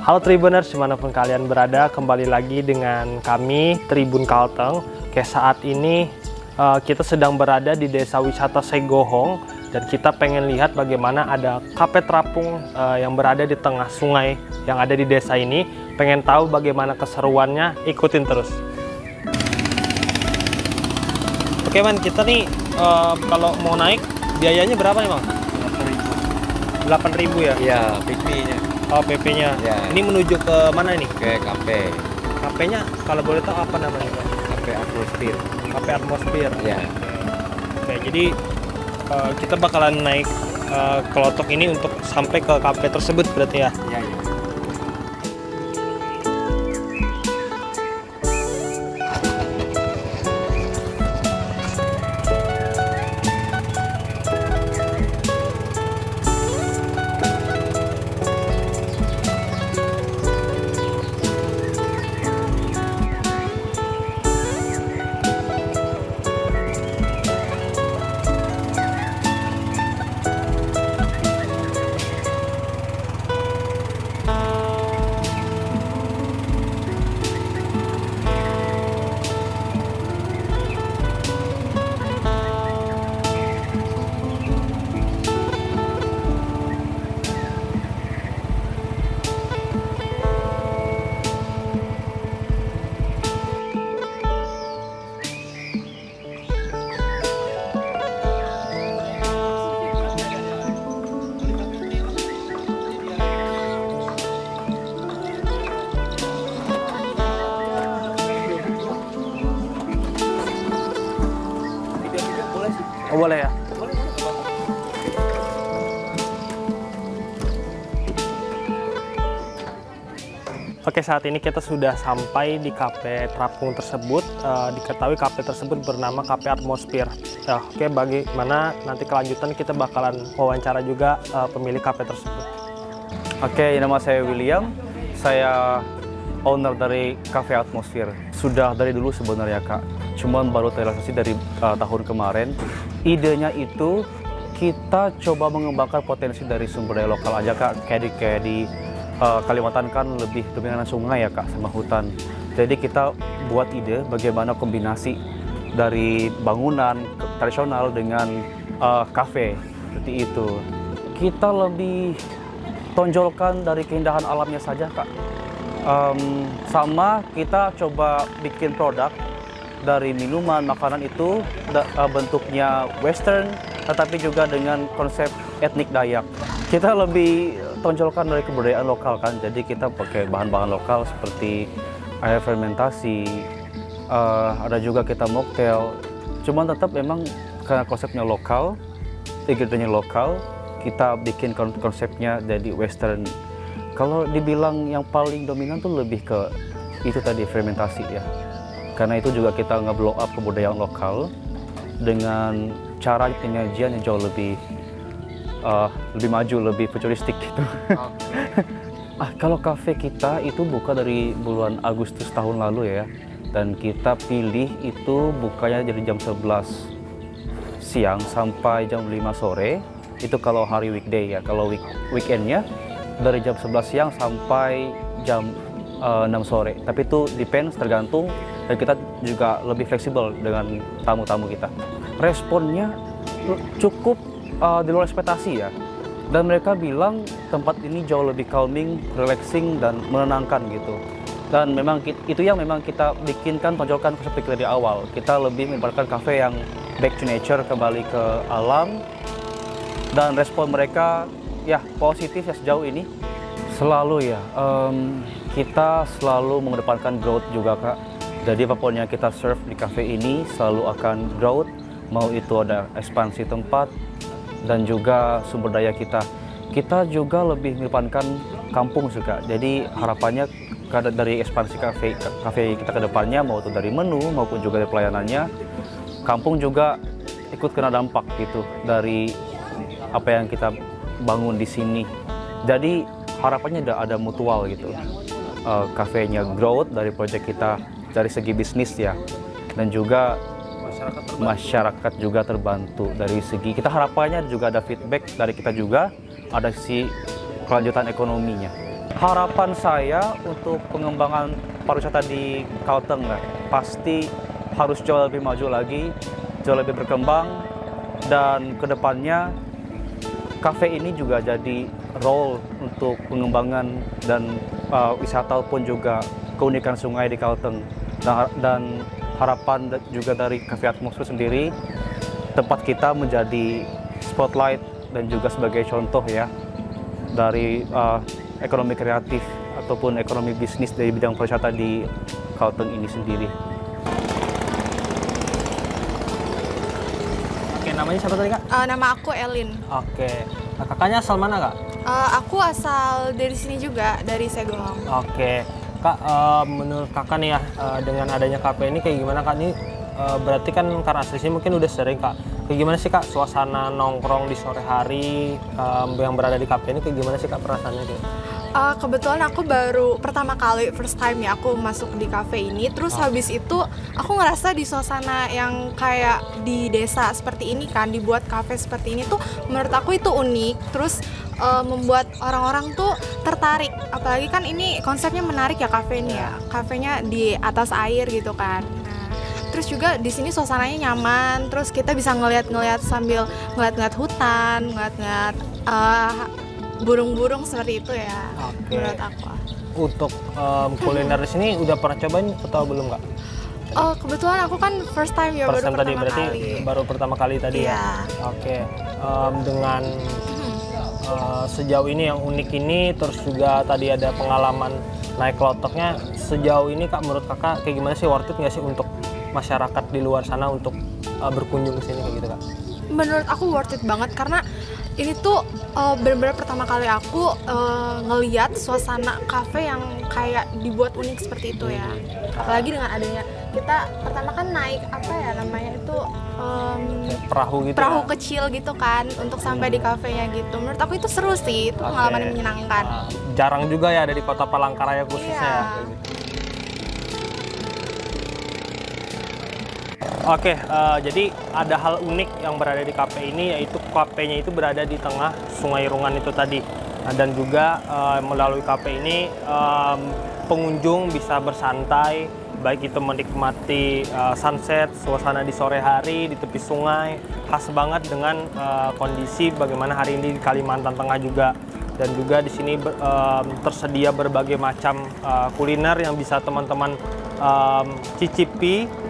Halo Tribuners, dimanapun kalian berada, kembali lagi dengan kami Tribun Kalteng. Oke, saat ini kita sedang berada di Desa Wisata Segohong dan kita pengen lihat bagaimana ada kafe terapung yang berada di tengah sungai yang ada di desa ini. Pengen tahu bagaimana keseruannya, ikutin terus. Oke man, kita nih kalau mau naik biayanya berapa nih bang? 8.000 ya? Iya, PP-nya. Oh, PP-nya. Ya. Ini menuju ke mana ini? Ke kafe. Kafenya kalau boleh tahu apa namanya, Bang? Kafe Atmosfer. Kafe Atmosfer. Ya. Oke, jadi kita bakalan naik kelotok ini untuk sampai ke kafe tersebut berarti ya? Ya, ya. Oh, boleh ya? Oke, saat ini kita sudah sampai di kafe terapung tersebut. Diketahui kafe tersebut bernama Kafe Atmosfer. Oke, bagaimana nanti kelanjutan kita bakalan wawancara juga pemilik kafe tersebut. Oke, nama saya William. Saya owner dari Kafe Atmosfer. Sudah dari dulu sebenarnya Kak. Cuman baru terrealisasi dari tahun kemarin. Idenya itu kita coba mengembangkan potensi dari sumber daya lokal aja Kak. Kayak di Kalimantan kan lebih dominan sungai ya Kak sama hutan. Jadi kita buat ide bagaimana kombinasi dari bangunan tradisional dengan kafe seperti itu. Kita lebih tonjolkan dari keindahan alamnya saja Kak. Sama kita coba bikin produk dari minuman, makanan itu bentuknya western, tetapi juga dengan konsep etnik Dayak. Kita lebih tonjolkan dari kebudayaan lokal kan, jadi kita pakai bahan-bahan lokal seperti air fermentasi, ada juga kita mocktail. Cuman tetap memang karena konsepnya lokal, ingredientnya lokal, kita bikin konsepnya jadi western. Kalau dibilang yang paling dominan tuh lebih ke itu tadi, fermentasi ya. Karena itu juga kita nge-blow up kebudayaan lokal dengan cara penyajian yang jauh lebih maju, lebih futuristik gitu. Okay. Kalau kafe kita itu buka dari bulan Agustus tahun lalu ya. Dan kita pilih itu bukanya dari jam 11 siang sampai jam 5 sore. Itu kalau hari weekday ya. Kalau weekendnya dari jam 11 siang sampai jam 6 sore. Tapi itu depends, tergantung. Dan kita juga lebih fleksibel dengan tamu-tamu kita. Responnya cukup di luar ekspektasi ya. Dan mereka bilang tempat ini jauh lebih calming, relaxing, dan menenangkan gitu. Dan memang itu yang memang kita bikinkan, tonjolkan seperti dari awal. Kita lebih menempatkan kafe yang back to nature, kembali ke alam. Dan respon mereka ya positif ya sejauh ini. Selalu ya, kita selalu mengedepankan growth juga Kak. Jadi apapun yang kita serve di cafe ini selalu akan growth, mau itu ada ekspansi tempat dan juga sumber daya kita. Kita juga lebih mengedepankan kampung juga. Jadi harapannya dari ekspansi cafe kita ke depannya, mau itu dari menu maupun juga dari pelayanannya, kampung juga ikut kena dampak gitu dari apa yang kita bangun di sini. Jadi harapannya ada mutual gitu. Kafenya growth dari proyek kita dari segi bisnis ya, dan juga masyarakat juga terbantu dari segi kita, harapannya juga ada feedback dari kita juga, ada sisi kelanjutan ekonominya. Harapan saya untuk pengembangan pariwisata di Kalteng pasti harus jauh lebih maju lagi, jauh lebih berkembang, dan kedepannya kafe ini juga jadi role untuk pengembangan dan wisata pun juga keunikan sungai di Kalteng. Dan harapan juga dari Cafe Atmosfer sendiri, tempat kita menjadi spotlight dan juga sebagai contoh ya dari ekonomi kreatif ataupun ekonomi bisnis dari bidang pariwisata di Kalteng ini sendiri. Oke, namanya siapa tadi, Kak? Nama aku Elin. Oke. Nah, kakaknya asal mana, Kak? Aku asal dari sini juga, dari Segohong. Oke. Kak, menurut kakak nih ya, dengan adanya kafe ini kayak gimana, Kak? Ini berarti kan karena aslinya mungkin udah sering, Kak. Kayak gimana sih, Kak, suasana nongkrong di sore hari yang berada di kafe ini kayak gimana sih, Kak, perasaannya kayak? Kebetulan aku baru pertama kali, first time ya aku masuk di kafe ini. Terus habis itu aku ngerasa di suasana yang kayak di desa seperti ini kan, dibuat kafe seperti ini tuh menurut aku itu unik. Terus membuat orang-orang tuh tertarik. Apalagi kan ini konsepnya menarik ya kafe ini ya. Kafenya di atas air gitu kan. Nah, terus juga di sini suasananya nyaman. Terus kita bisa ngeliat-ngeliat sambil ngeliat-ngeliat hutan, ngeliat-ngeliat burung-burung seperti itu ya. Oke. Menurut aku. Untuk kuliner di sini udah pernah cobain atau belum, Kak? Oh, kebetulan aku kan first time ya, First baru time tadi pertama berarti kali. baru pertama kali tadi Iya. ya. Oke. Dengan sejauh ini yang unik ini, terus juga tadi ada pengalaman naik kelotoknya, sejauh ini, Kak, menurut kakak kayak gimana sih, worth it nggak sih untuk masyarakat di luar sana untuk berkunjung ke sini kayak gitu, Kak? Menurut aku worth it banget karena ini tuh benar-benar pertama kali aku ngeliat suasana kafe yang kayak dibuat unik seperti itu ya. Apalagi dengan adanya kita pertama kan naik apa ya namanya itu Kayak perahu gitu. perahu ya? kecil gitu kan untuk sampai di kafenya gitu. Menurut aku itu seru sih, itu pengalaman yang menyenangkan. Jarang juga ya ada di Kota Palangkaraya khususnya. Iya. Kayak gitu. Oke, jadi ada hal unik yang berada di kafe ini, yaitu kafenya itu berada di tengah Sungai Rungan itu tadi. Nah, dan juga melalui kafe ini pengunjung bisa bersantai, baik itu menikmati sunset, suasana di sore hari di tepi sungai, khas banget dengan kondisi bagaimana hari ini di Kalimantan Tengah juga. Dan juga di sini tersedia berbagai macam kuliner yang bisa teman-teman cicipi